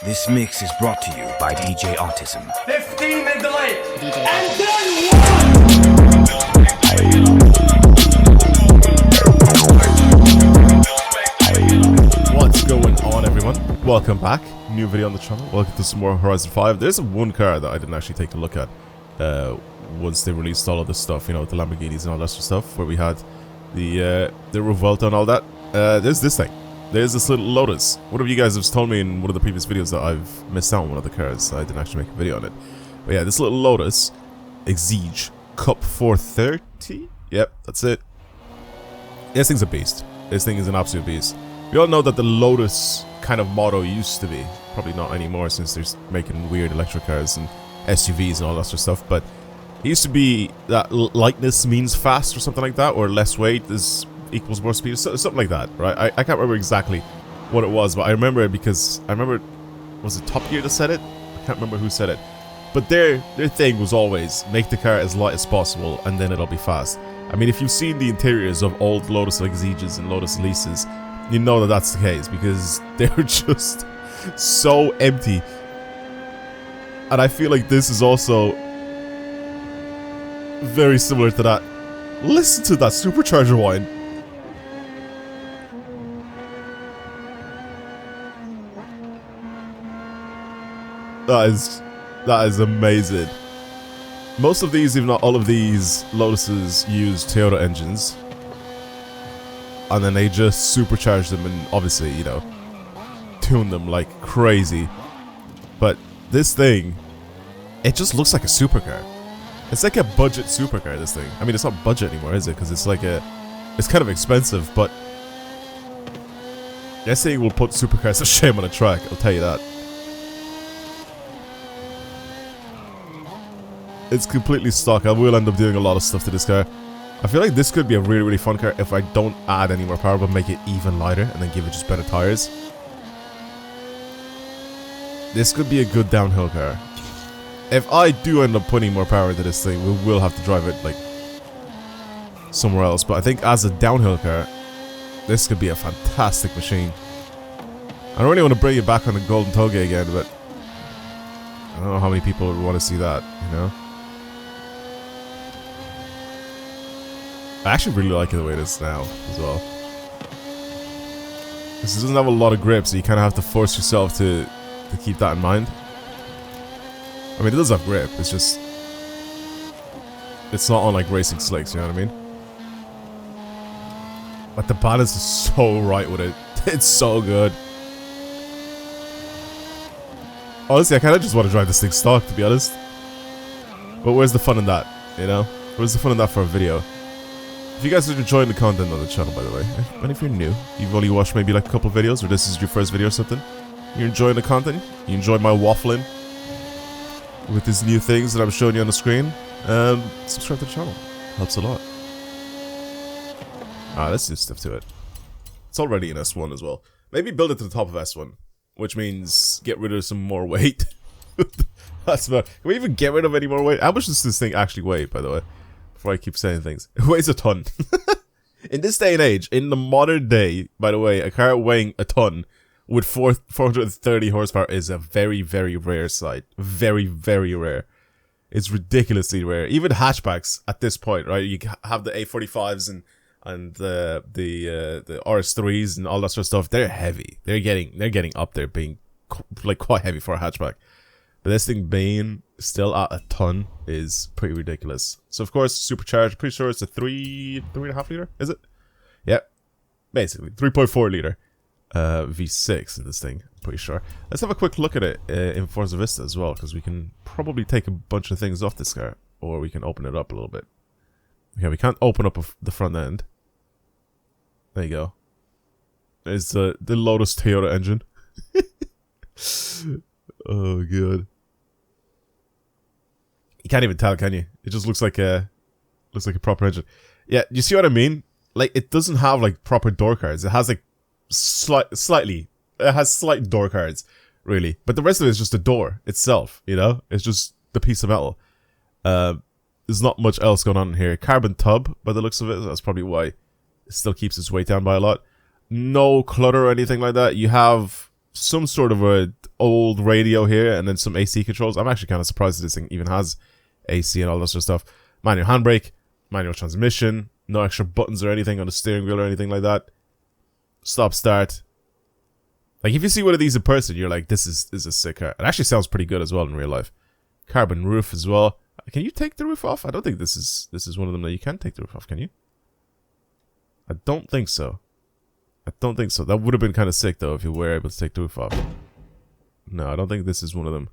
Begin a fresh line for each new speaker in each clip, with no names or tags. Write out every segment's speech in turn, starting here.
This mix is brought to you by DJ Autism.
15 and delay.
DJ
And then
What's going on, everyone? Welcome back. New video on the channel. Welcome to some more Horizon 5. There's one car that I didn't actually take a look at once they released all of this stuff, you know, the Lamborghinis and all that sort of stuff, where we had the Revuelta and all that. There's this thing. There's this little Lotus. One of you guys has told me in one of the previous videos that I've missed out on one of the cars, so I didn't actually make a video on it. But yeah, this little Lotus Exige Cup 430. Yep, that's it. This thing's a beast. This thing is an absolute beast. We all know that the Lotus kind of motto used to be, probably not anymore since they're making weird electric cars and SUVs and all that sort of stuff, but it used to be that lightness means fast or something like that, or less weight is equals more speed, something like that, right? I can't remember exactly what it was, but I remember it because I remember, was it Top Gear that said it? I can't remember who said it, but their thing was always make the car as light as possible and then it'll be fast. I mean, if you've seen the interiors of old Lotus Exiges and Lotus Elises, you know that that's the case because they're just so empty. And I feel like this is also very similar to that. Listen to that supercharger whine. That is amazing. Most of these, if not all of these Lotuses, use Toyota engines. And then they just supercharge them and obviously, you know, tune them like crazy. But this thing, it just looks like a supercar. It's like a budget supercar, this thing. I mean, it's not budget anymore, is it? Because it's like it's kind of expensive, but this thing will put supercars to shame on a track, I'll tell you that. It's completely stock. I will end up doing a lot of stuff to this car. I feel like this could be a really, really fun car if I don't add any more power, but make it even lighter and then give it just better tires. This could be a good downhill car. If I do end up putting more power into this thing, we will have to drive it like somewhere else. But I think as a downhill car, this could be a fantastic machine. I don't really want to bring it back on the Golden Toge again, but I don't know how many people would want to see that, you know? I actually really like it the way it is now, as well. This doesn't have a lot of grip, so you kind of have to force yourself to keep that in mind. I mean, it does have grip, it's just... it's not on, like, racing slicks, you know what I mean? But the balance is so right with it. It's so good. Honestly, I kind of just want to drive this thing stock, to be honest. But where's the fun in that, you know? Where's the fun in that for a video? If you guys are enjoying the content on the channel, by the way, and if you're new, you've only watched maybe like a couple videos, or this is your first video or something, you're enjoying the content, you enjoy my waffling with these new things that I'm showing you on the screen, subscribe to the channel. Helps a lot. Let's do stuff to it. It's already in S1 as well. Maybe build it to the top of S1, which means get rid of some more weight. That's about. Can we even get rid of any more weight? How much does this thing actually weigh, by the way? Before I keep saying things. It weighs a ton. In this day and age, in the modern day, by the way, a car weighing a ton with 430 horsepower is a very, very rare sight. Very, very rare. It's ridiculously rare. Even hatchbacks at this point, right? You have the A45s and the RS3s and all that sort of stuff. They're heavy. They're getting up there, being like quite heavy for a hatchback. But this thing being still at a ton is pretty ridiculous. So of course, supercharged. Pretty sure it's a 3.5 liter. Is it? Yep. Basically, 3.4 liter V6 in this thing. I'm pretty sure. Let's have a quick look at it in Forza Vista as well, because we can probably take a bunch of things off this car, or we can open it up a little bit. Okay, we can't open up the front end. There you go. There's the Lotus Toyota engine. Oh god. You can't even tell, can you? It just looks like a proper engine. Yeah, you see what I mean? Like, it doesn't have like proper door cards. It has like slightly. It has slight door cards, really. But the rest of it is just the door itself. You know, it's just the piece of metal. There's not much else going on in here. Carbon tub, by the looks of it. That's probably why it still keeps its weight down by a lot. No clutter or anything like that. You have some sort of a old radio here and then some AC controls. I'm actually kind of surprised that this thing even has AC and all that sort of stuff. Manual handbrake, manual transmission, no extra buttons or anything on the steering wheel or anything like that. Stop start. Like if you see one of these in person, you're like, this is a sick car. It actually sounds pretty good as well in real life. Carbon roof as well. Can you take the roof off? I don't think this is one of them that you can take the roof off, can you? I don't think so. I don't think so. That would have been kind of sick though if you were able to take the roof off. No, I don't think this is one of them.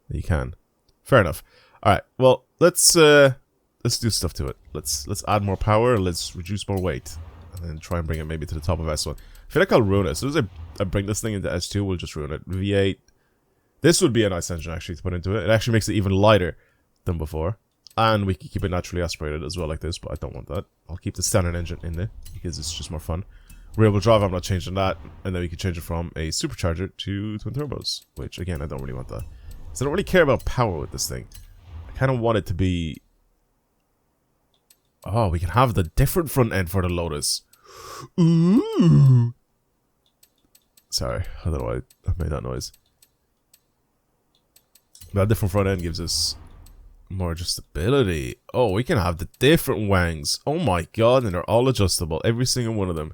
You can. Fair enough. Alright, well, let's do stuff to it. Let's add more power, let's reduce more weight. And then try and bring it maybe to the top of S1. I feel like I'll ruin it. As soon as I bring this thing into S2, we'll just ruin it. V8. This would be a nice engine actually to put into it. It actually makes it even lighter than before. And we can keep it naturally aspirated as well like this, but I don't want that. I'll keep the standard engine in there because it's just more fun. Rear wheel drive, I'm not changing that. And then we can change it from a supercharger to twin turbos, which again, I don't really want that. So I don't really care about power with this thing. I kind of want it to be... Oh, we can have the different front end for the Lotus. Ooh. Sorry, I don't know why I made that noise. That different front end gives us more adjustability. Oh, we can have the different wangs. Oh my god, and they're all adjustable. Every single one of them.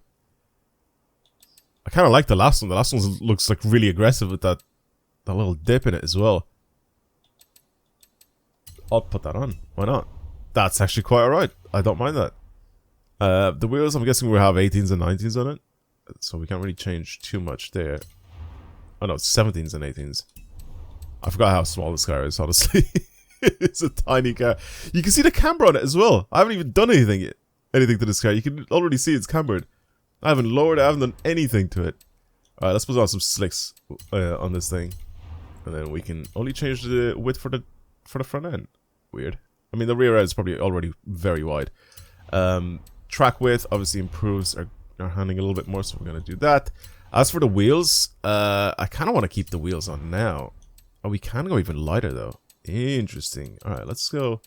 I kind of like the last one. The last one looks like really aggressive with that little dip in it as well. I'll put that on. Why not? That's actually quite alright. I don't mind that. The wheels, I'm guessing we'll have 18s and 19s on it. So we can't really change too much there. Oh no, it's 17s and 18s. I forgot how small this car is, honestly. It's a tiny car. You can see the camber on it as well. I haven't even done anything to this car. You can already see it's cambered. I haven't lowered it. I haven't done anything to it. Alright, let's put on some slicks on this thing. And then we can only change the width for the front end. Weird. I mean, the rear end is probably already very wide. Track width obviously improves our handling a little bit more, so we're going to do that. As for the wheels, I kind of want to keep the wheels on now. Oh, we can go even lighter though. Interesting. Alright, let's go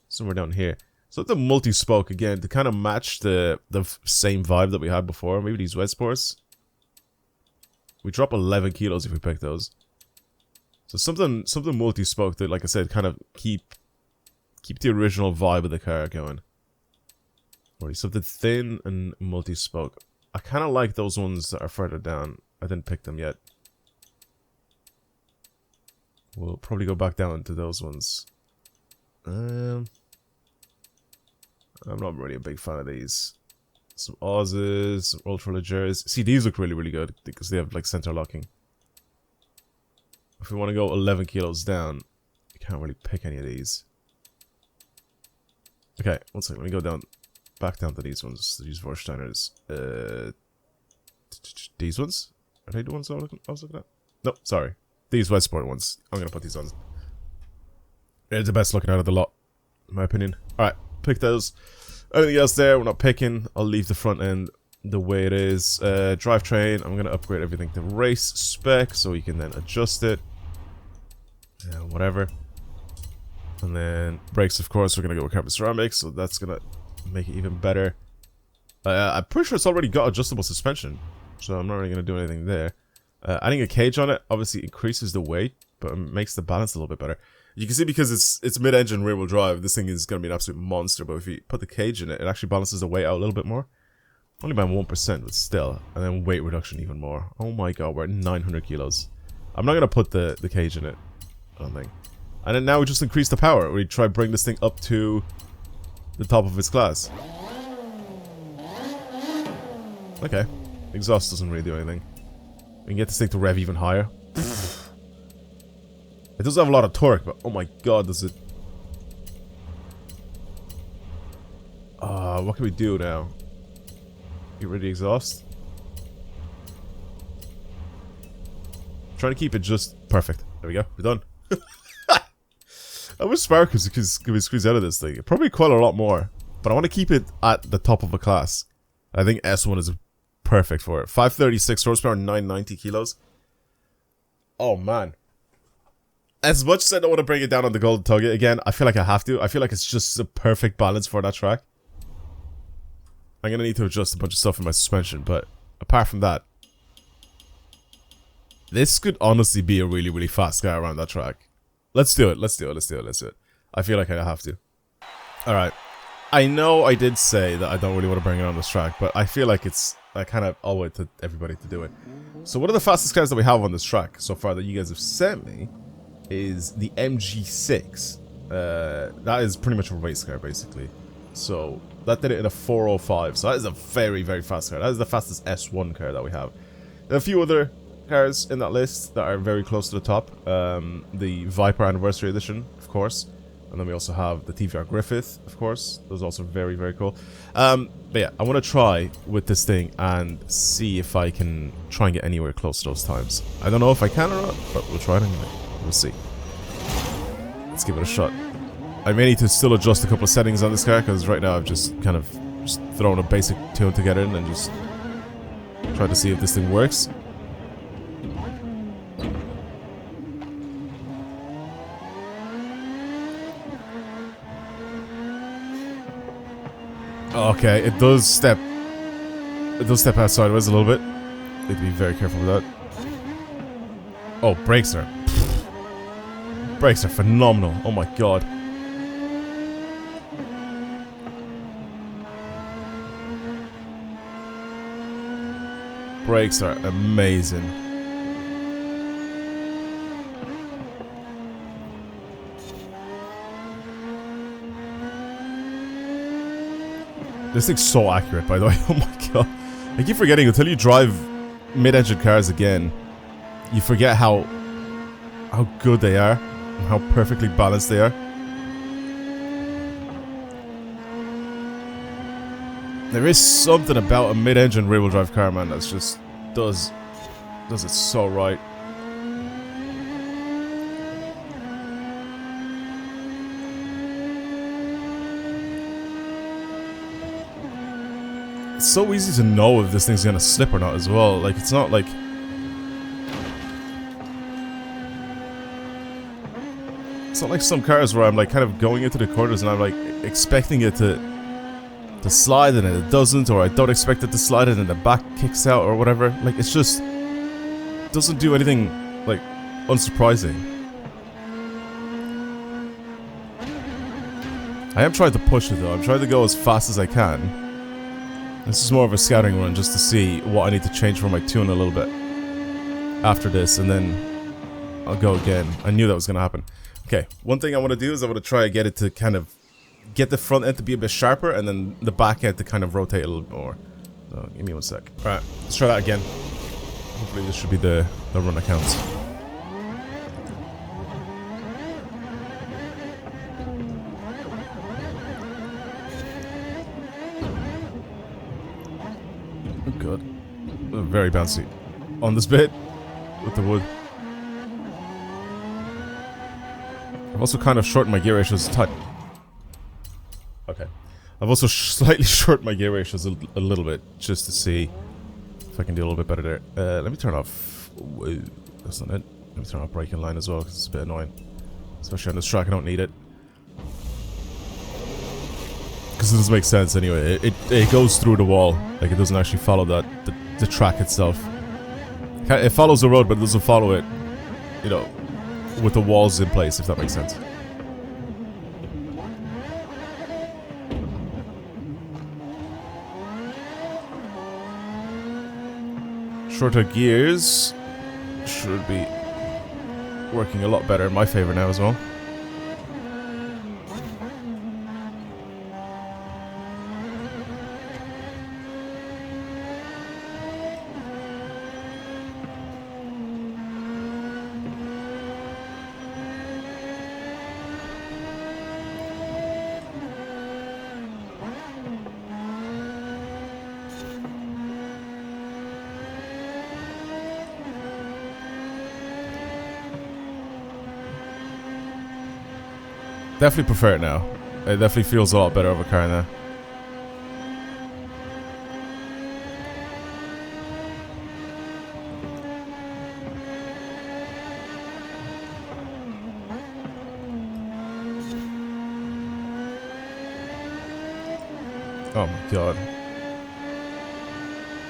somewhere down here. So the multi-spoke again to kind of match the same vibe that we had before. Maybe these wet sports. We drop 11 kilos if we pick those. So something multi-spoke that, like I said, kind of keep the original vibe of the car going. Or something thin and multi-spoke. I kind of like those ones that are further down. I didn't pick them yet. We'll probably go back down to those ones. I'm not really a big fan of these. Some Aussies, some Ultra Legers. See, these look really, really good because they have like center locking. If we want to go 11 kilos down, we can't really pick any of these. Okay, one second. Let me go back down to these ones. These Vorsteiners. These ones? Are they the ones I was looking at? No, sorry. These Westport ones. I'm gonna put these on. They're the best looking out of the lot, in my opinion. Alright, pick those. Anything else there, we're not picking. I'll leave the front end the way it is. Drivetrain, I'm gonna upgrade everything to race spec so we can then adjust it. Whatever. And then brakes, of course, we're gonna go with carbon ceramics, so that's gonna make it even better. I'm pretty sure it's already got adjustable suspension, so I'm not really gonna do anything there. Adding a cage on it obviously increases the weight, but it makes the balance a little bit better. You can see because it's mid-engine rear-wheel drive, this thing is going to be an absolute monster, but if you put the cage in it, it actually balances the weight out a little bit more. Only by 1%, but still. And then weight reduction even more. Oh my god, we're at 900 kilos. I'm not going to put the cage in it, I don't think. And then now we just increase the power. We try to bring this thing up to the top of its class. Okay. Exhaust doesn't really do anything. We can get this thing to rev even higher. It does have a lot of torque, but oh my god, does it... what can we do now? Get rid of the exhaust? Trying to keep it just perfect. There we go, we're done. How much spark can we squeeze out of this thing? Probably quite a lot more. But I want to keep it at the top of a class. I think S1 is perfect for it. 536 horsepower, 990 kilos. Oh man. As much as I don't want to bring it down on the Golden Tugget again, I feel like I have to. I feel like it's just a perfect balance for that track. I'm going to need to adjust a bunch of stuff in my suspension, but apart from that, This could honestly be a really, really fast car around that track. Let's do it. Let's do it. Let's do it. Let's do it. I feel like I have to. Alright. I know I did say that I don't really want to bring it on this track, but I feel like I kind of owe it to everybody to do it. So one of the fastest cars that we have on this track so far that you guys have sent me is the MG6. That is pretty much a race car, basically. So that did it in a 405. So that is a very, very fast car. That is the fastest S1 car that we have. There are a few other cars in that list that are very close to the top. The Viper Anniversary Edition, of course. And then we also have the TVR Griffith, of course. Those are also very, very cool. But yeah, I want to try with this thing and see if I can try and get anywhere close to those times. I don't know if I can or not, but we'll try it anyway. We'll see. Let's give it a shot. I may need to still adjust a couple of settings on this car, because right now I've just kind of just thrown a basic tune together and just try to see if this thing works. Okay, it does step out sideways a little bit. Need to be very careful with that. Oh, brakes are phenomenal. Oh my god. Brakes are amazing. This thing's so accurate, by the way. Oh my god. I keep forgetting, until you drive mid-engine cars again, you forget how good they are and how perfectly balanced they are. There is something about a mid-engine rear-wheel drive car, man, that's just does it so right. It's so easy to know if this thing's gonna slip or not as well. Like, it's not like... It's not like some cars where I'm like kind of going into the corners and I'm like expecting it to slide and then it doesn't, or I don't expect it to slide and then the back kicks out or whatever. Like, it's just... doesn't do anything, like, unsurprising. I am trying to push it though. I'm trying to go as fast as I can. This is more of a scouting run just to see what I need to change for my tune a little bit after this, and then I'll go again. I knew that was going to happen. Okay, one thing I want to do is I want to try and get it to kind of get the front end to be a bit sharper and then the back end to kind of rotate a little bit more. So, give me one sec. Alright, let's try that again. Hopefully this should be the run that counts. Good. Very bouncy on this bit with the wood. I've also kind of shortened my gear ratios Okay. I've also slightly shortened my gear ratios a little bit just to see if I can do a little bit better there. Let me turn off... Whoa, that's not it. Let me turn off braking line as well because it's a bit annoying. Especially on this track, I don't need it. Because it doesn't make sense anyway. It goes through the wall. Like, it doesn't actually follow the track itself. It follows the road, but it doesn't follow it, you know, with the walls in place, if that makes sense. Shorter gears should be working a lot better in my favor now as well. Definitely prefer it now. It definitely feels a lot better of a car now. Oh my god.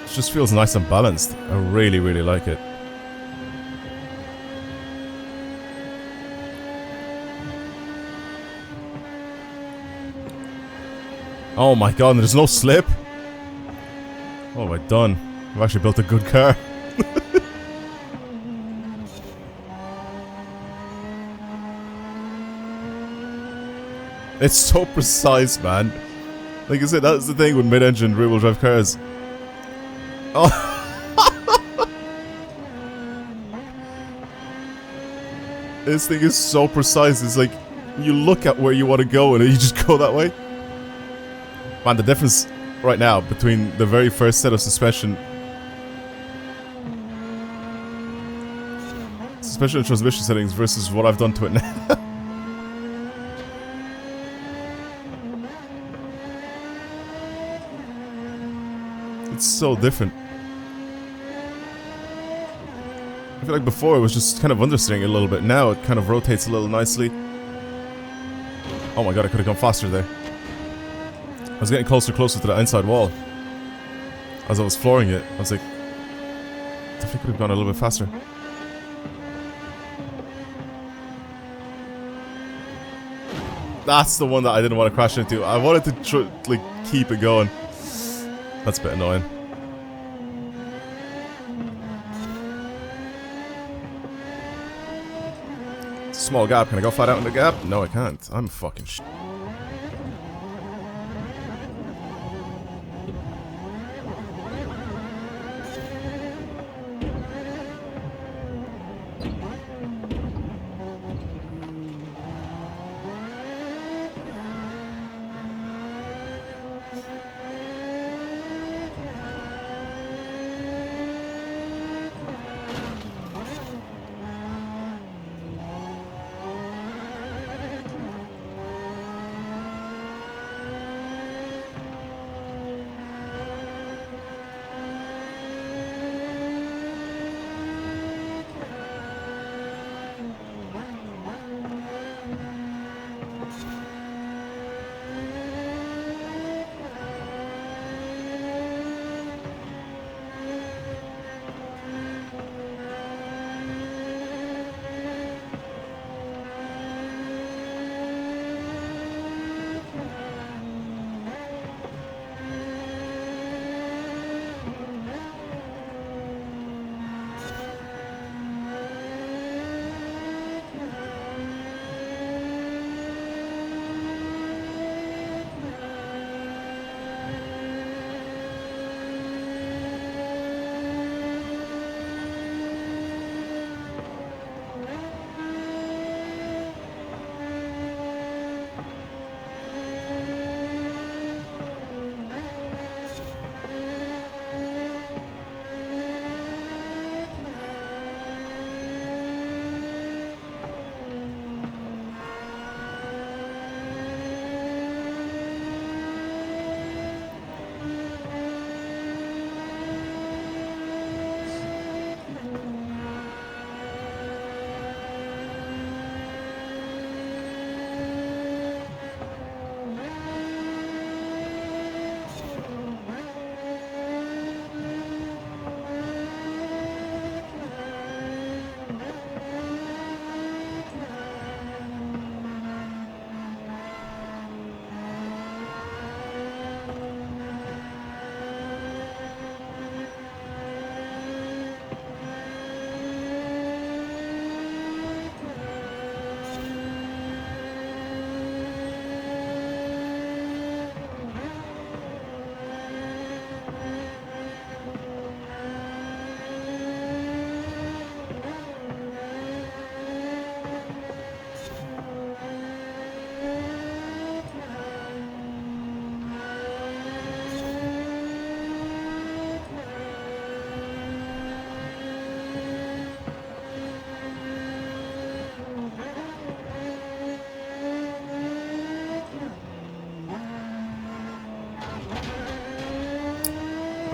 It just feels nice and balanced. I really, really like it. Oh my god, and there's no slip. What have I done? I've actually built a good car. It's so precise, man. Like I said, that's the thing with mid-engine rear-wheel drive cars. Oh. This thing is so precise. It's like you look at where you want to go and you just go that way. Man, the difference right now between the very first set of suspension and transmission settings versus what I've done to it now. It's so different. I feel like before it was just kind of understeering a little bit. Now it kind of rotates a little nicely. Oh my god, I could have gone faster there. I was getting closer to the inside wall. As I was flooring it, I was like, definitely could have gone a little bit faster. That's the one that I didn't want to crash into. I wanted to like keep it going. That's a bit annoying. It's a small gap. Can I go flat out in the gap? No, I can't. I'm fucking shit.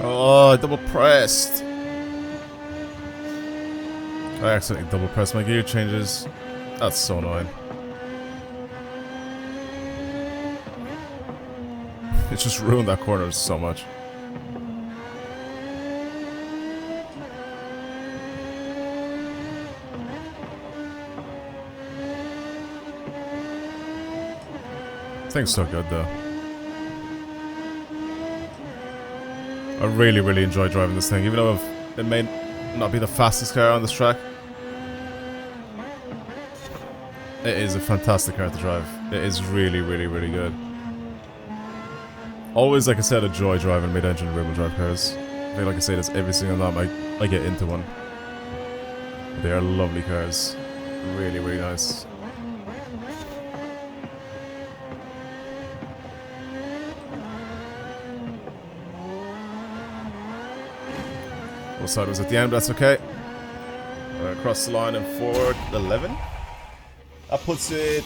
Oh, I double pressed. I accidentally double pressed my gear changes. That's so annoying. It just ruined that corner so much. Thing's so good though. really, really enjoy driving this thing, even though it may not be the fastest car on this track. It is a fantastic car to drive. It is really, really, really good. Always, like I said, a joy driving mid-engine rear-wheel drive cars. I feel like I say this every single time I get into one. They are lovely cars. Really, really nice. Both side was at the end, but that's okay. Across the line in 4:11. That puts it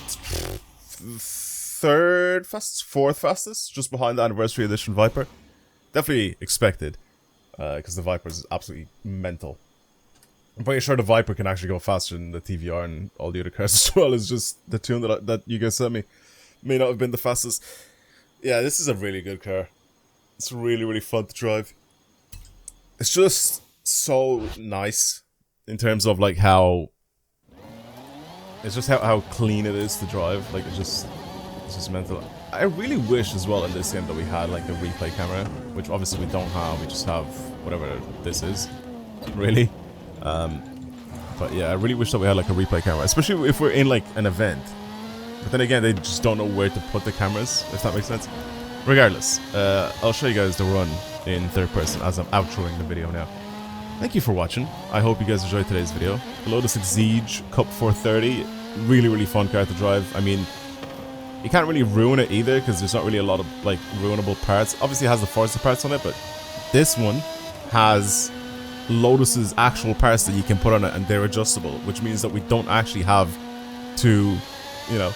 third fastest, fourth fastest, just behind the Anniversary Edition Viper. Definitely expected, because the Viper is absolutely mental. I'm pretty sure the Viper can actually go faster than the TVR and all the other cars as well. It's just the tune that you guys sent me may not have been the fastest. Yeah, this is a really good car. It's really, really fun to drive. It's just so nice in terms of like how... It's just how clean it is to drive. Like, it's just mental. I really wish as well in this game that we had like a replay camera, which obviously we don't have. We just have whatever this is, really. But yeah, I really wish that we had like a replay camera, especially if we're in like an event. But then again, they just don't know where to put the cameras, if that makes sense. Regardless, I'll show you guys the run in third person as I'm outroing the video now. Thank you for watching. I hope you guys enjoyed today's video. The Lotus Exige Cup 430, really, really fun car to drive. I mean, you can't really ruin it either because there's not really a lot of like ruinable parts. Obviously it has the Forza parts on it, but this one has Lotus's actual parts that you can put on it and they're adjustable, which means that we don't actually have to, you know,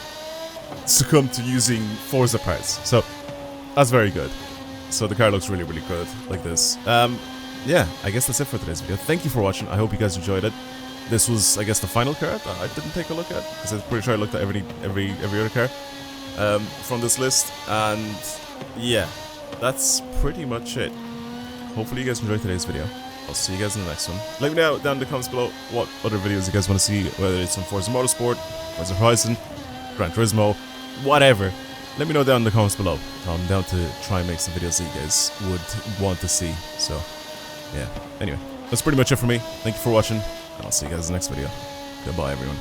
succumb to using Forza parts. So that's very good. So the car looks really, really good like this. Yeah, I guess that's it for today's video. Thank you for watching. I hope you guys enjoyed it. This was, I guess, the final car that I didn't take a look at because I'm pretty sure I looked at every other car from this list. And yeah, that's pretty much it. Hopefully you guys enjoyed today's video. I'll see you guys in the next one. Let me know down in the comments below what other videos you guys want to see, whether it's some Forza Motorsport, Forza Horizon, Gran Turismo, whatever. Let me know down in the comments below. I'm down to try and make some videos that you guys would want to see. So yeah, anyway, that's pretty much it for me. Thank you for watching, and I'll see you guys in the next video. Goodbye, everyone.